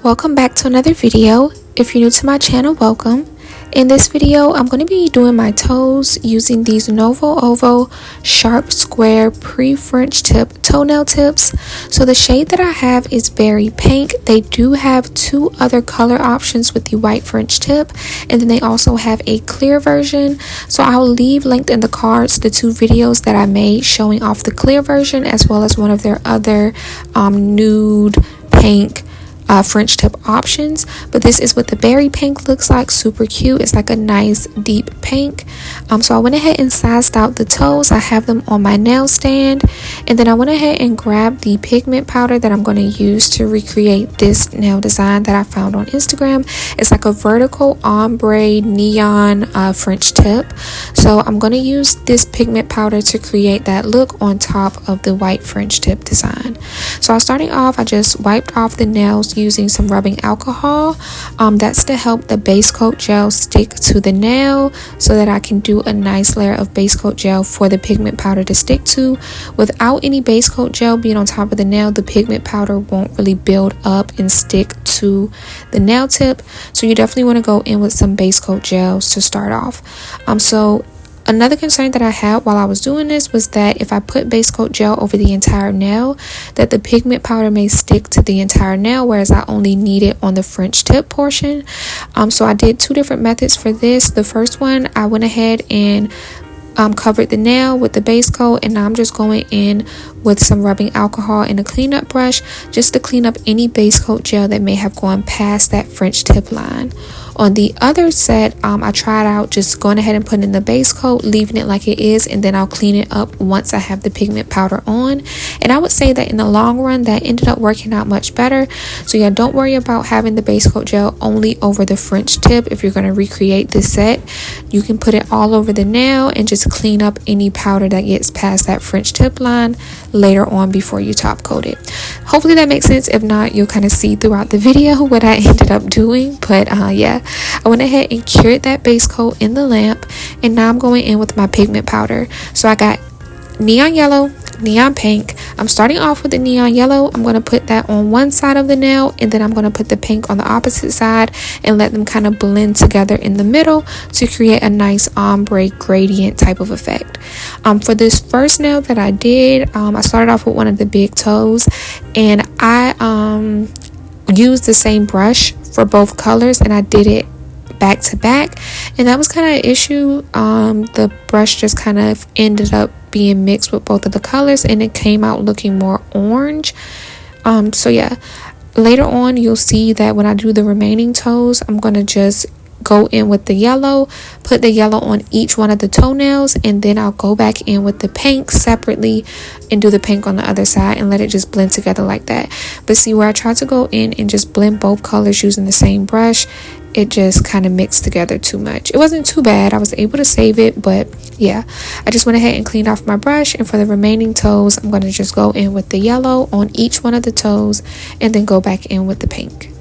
Welcome back to another video. If you're new to my channel, welcome. In this video, I'm going to be doing my toes using these Novo sharp square pre-French tip toenail tips. So the shade that I have is berry pink. They do have two other color options with the white French tip, and then they also have a clear version. So I'll leave linked in the cards the two videos that I made showing off the clear version, as well as one of their other nude pink French tip options. But this is what the berry pink looks like. Super cute. It's like a nice deep pink. So I went ahead and sized out the toes. I have them on my nail stand, and then I went ahead and grabbed the pigment powder that I'm going to use to recreate this nail design that I found on Instagram. It's like a vertical ombre neon French tip. So I'm going to use this pigment powder to create that look on top of the white French tip design. So starting off, I just wiped off the nails using some rubbing alcohol. That's to help the base coat gel stick to the nail, so that I can do a nice layer of base coat gel for the pigment powder to stick to. Without any base coat gel being on top of the nail, the pigment powder won't really build up and stick to the nail tip. So you definitely want to go in with some base coat gels to start off. So another concern that I had while I was doing this was that if I put base coat gel over the entire nail, that the pigment powder may stick to the entire nail, whereas I only need it on the French tip portion. So I did two different methods for this. The first one, I went ahead and covered the nail with the base coat, and now I'm just going in with some rubbing alcohol and a cleanup brush just to clean up any base coat gel that may have gone past that French tip line. On the other set, I tried out just going ahead and putting in the base coat, leaving it like it is, and then I'll clean it up once I have the pigment powder on. And I would say that in the long run, that ended up working out much better. So yeah, don't worry about having the base coat gel only over the French tip. If you're going to recreate this set, you can put it all over the nail and just clean up any powder that gets past that French tip line later on before you top coat it. Hopefully that makes sense. If not, you'll kind of see throughout the video what I ended up doing. But yeah, I went ahead and cured that base coat in the lamp, and now I'm going in with my pigment powder. So I got neon yellow, neon pink. I'm starting off with the neon yellow. I'm going to put that on one side of the nail, and then I'm going to put the pink on the opposite side and let them kind of blend together in the middle to create a nice ombre gradient type of effect. For this first nail that I did, I started off with one of the big toes, and I used the same brush for both colors, and I did it back to back, and that was kind of an issue. The brush just kind of ended up being mixed with both of the colors, and it came out looking more orange. So yeah, later on you'll see that when I do the remaining toes, I'm gonna just go in with the yellow, put the yellow on each one of the toenails, and then I'll go back in with the pink separately and do the pink on the other side and let it just blend together like that. But see, where I tried to go in and just blend both colors using the same brush, it just kind of mixed together too much. It wasn't too bad. I was able to save it, but yeah, I just went ahead and cleaned off my brush, and for the remaining toes, I'm going to just go in with the yellow on each one of the toes and then go back in with the pink.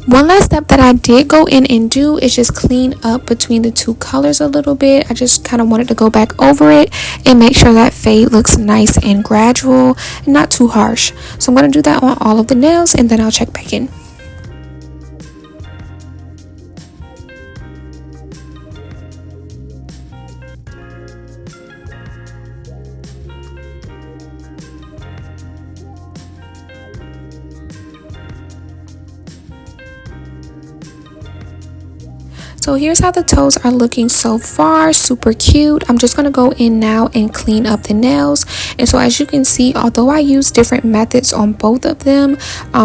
One last step that I did go in and do is just clean up between the two colors a little bit. I just kind of wanted to go back over it and make sure that fade looks nice and gradual and not too harsh. So I'm going to do that on all of the nails and then I'll check back in. So here's how the toes are looking so far. Super cute. I'm just going to go in now and clean up the nails. And so as you can see, although I use different methods on both of them,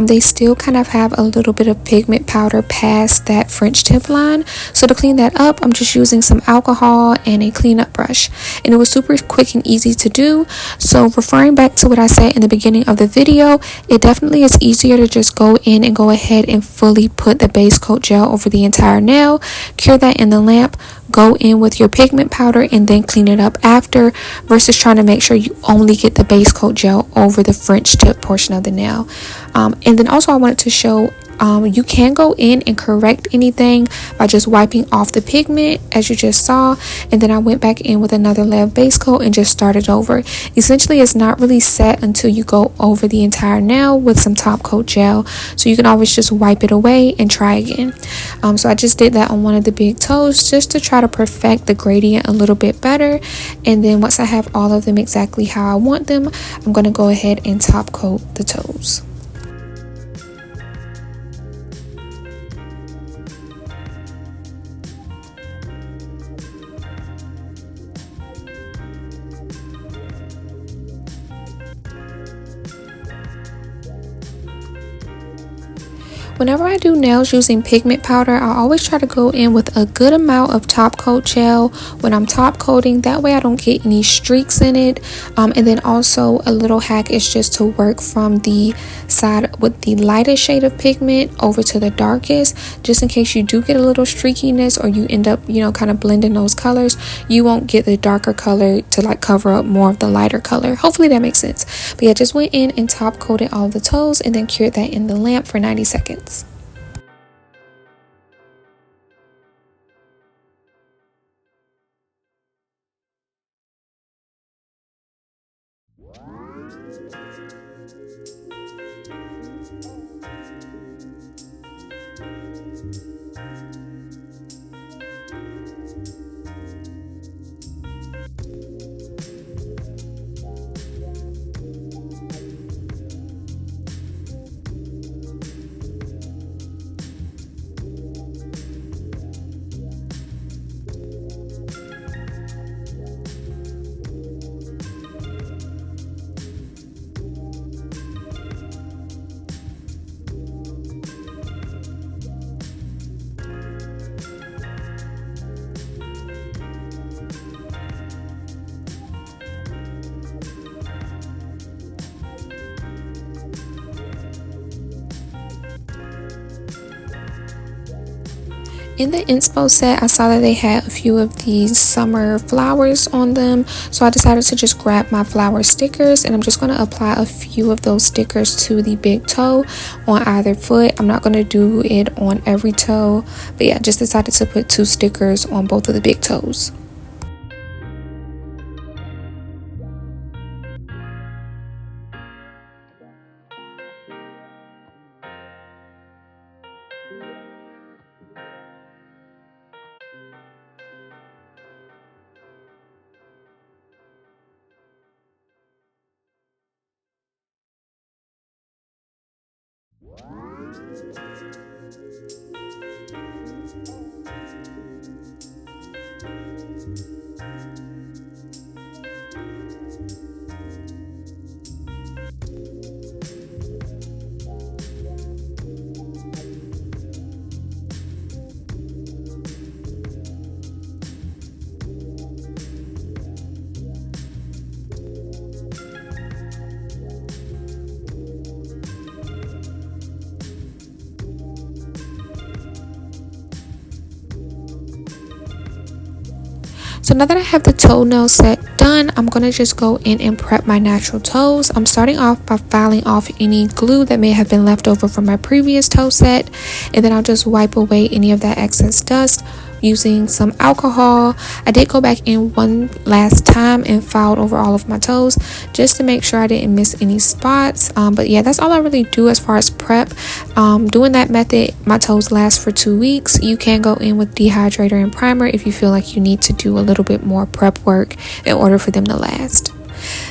they still kind of have a little bit of pigment powder past that French tip line. So to clean that up, I'm just using some alcohol and a cleanup brush. And it was super quick and easy to do. So referring back to what I said in the beginning of the video, it definitely is easier to just go in and go ahead and fully put the base coat gel over the entire nail. Cure that in the lamp, go in with your pigment powder and then clean it up after, versus trying to make sure you only get the base coat gel over the French tip portion of the nail. And then also I wanted to show you can go in and correct anything by just wiping off the pigment as you just saw, and then I went back in with another layer of base coat and just started over. Essentially it's not really set until you go over the entire nail with some top coat gel, so you can always just wipe it away and try again. So I just did that on one of the big toes just to try to perfect the gradient a little bit better, and then once I have all of them exactly how I want them, I'm going to go ahead and top coat the toes. Whenever I do nails using pigment powder, I always try to go in with a good amount of top coat gel when I'm top coating. That way I don't get any streaks in it. And then also a little hack is just to work from the side with the lightest shade of pigment over to the darkest, just in case you do get a little streakiness or you end up, kind of blending those colors. You won't get the darker color to like cover up more of the lighter color. Hopefully that makes sense. But yeah, just went in and top coated all the toes and then cured that in the lamp for 90 seconds. In the inspo set, I saw that they had a few of these summer flowers on them, so I decided to just grab my flower stickers, and I'm just going to apply a few of those stickers to the big toe on either foot. I'm not going to do it on every toe, but yeah, just decided to put 2 stickers on both of the big toes. So now that I have the toenail set done, I'm going to just go in and prep my natural toes. I'm starting off by filing off any glue that may have been left over from my previous toe set, and then I'll just wipe away any of that excess dust using some alcohol. I did go back in one last time and filed over all of my toes just to make sure I didn't miss any spots, but yeah, that's all I really do as far as prep. Doing that method, my toes last for 2 weeks. You can go in with dehydrator and primer if you feel like you need to do a little bit more prep work in order for them to last.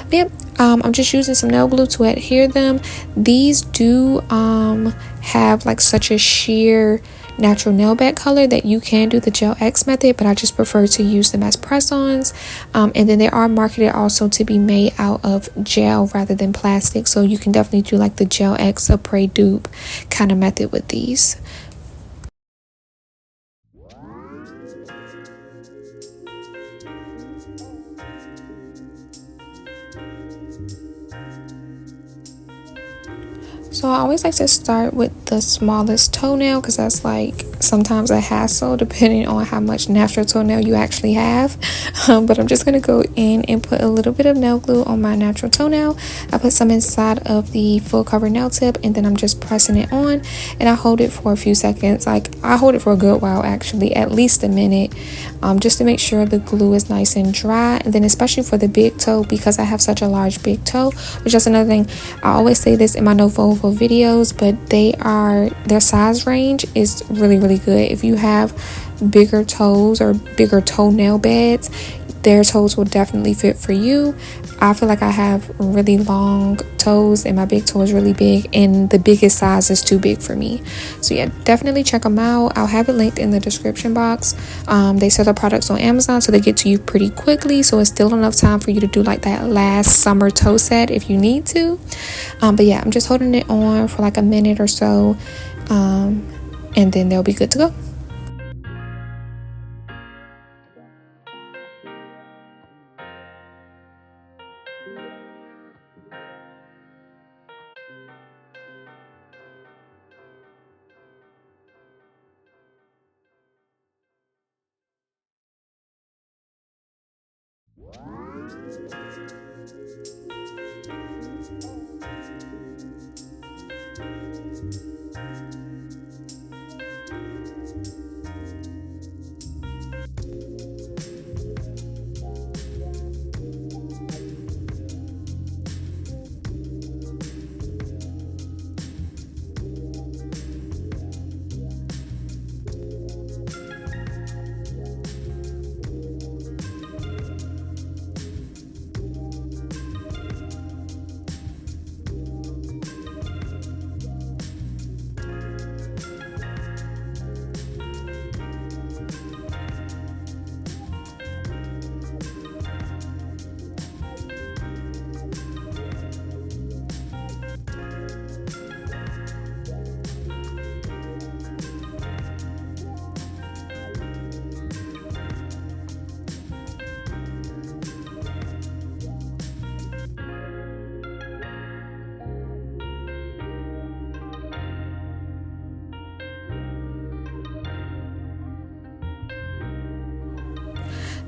But yep, I'm just using some nail glue to adhere them. These do have like such a sheer natural nail bed color that you can do the gel X method, but I just prefer to use them as press-ons, and then they are marketed also to be made out of gel rather than plastic, so you can definitely do like the gel X après dupe kind of method with these. So I always like to start with the smallest toenail because that's like sometimes a hassle depending on how much natural toenail you actually have. But I'm just going to go in and put a little bit of nail glue on my natural toenail. I put some inside of the full cover nail tip, and then I'm just pressing it on, and I hold it for a few seconds. Like I hold it for a good while, actually, at least a minute, just to make sure the glue is nice and dry. And then especially for the big toe, because I have such a large big toe, which is another thing, I always say this in my Novo videos, but their size range is really good. If you have bigger toes or bigger toenail beds, their toes will definitely fit for you. I feel like I have really long toes and my big toe is really big, and the biggest size is too big for me. So yeah, definitely check them out. I'll have it linked in the description box. They sell their products on Amazon, so they get to you pretty quickly, so it's still enough time for you to do like that last summer toe set if you need to. But yeah, I'm just holding it on for like a minute or so, and then they'll be good to go.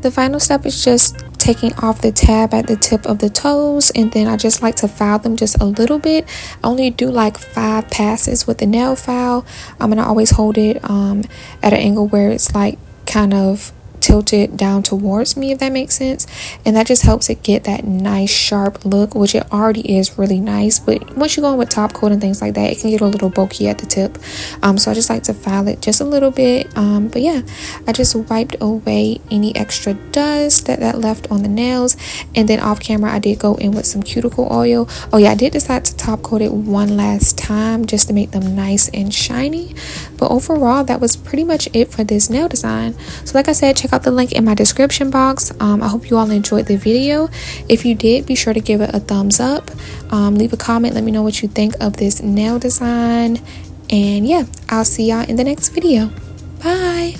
The final step is just taking off the tab at the tip of the toes, and then I just like to file them just a little bit. I only do like 5 passes with the nail file. I'm gonna always hold it at an angle where it's like kind of tilted down towards me, if that makes sense, and that just helps it get that nice sharp look, which it already is really nice, but once you go in with top coat and things like that, it can get a little bulky at the tip. So I just like to file it just a little bit. But yeah, I just wiped away any extra dust that left on the nails, and then off camera I did go in with some cuticle oil. Oh yeah, I did decide to top coat it one last time just to make them nice and shiny. But overall, that was pretty much it for this nail design. So like I said, check out the link in my description box. I hope you all enjoyed the video. If you did, be sure to give it a thumbs up. Leave a comment, let me know what you think of this nail design. And yeah, I'll see y'all in the next video. Bye.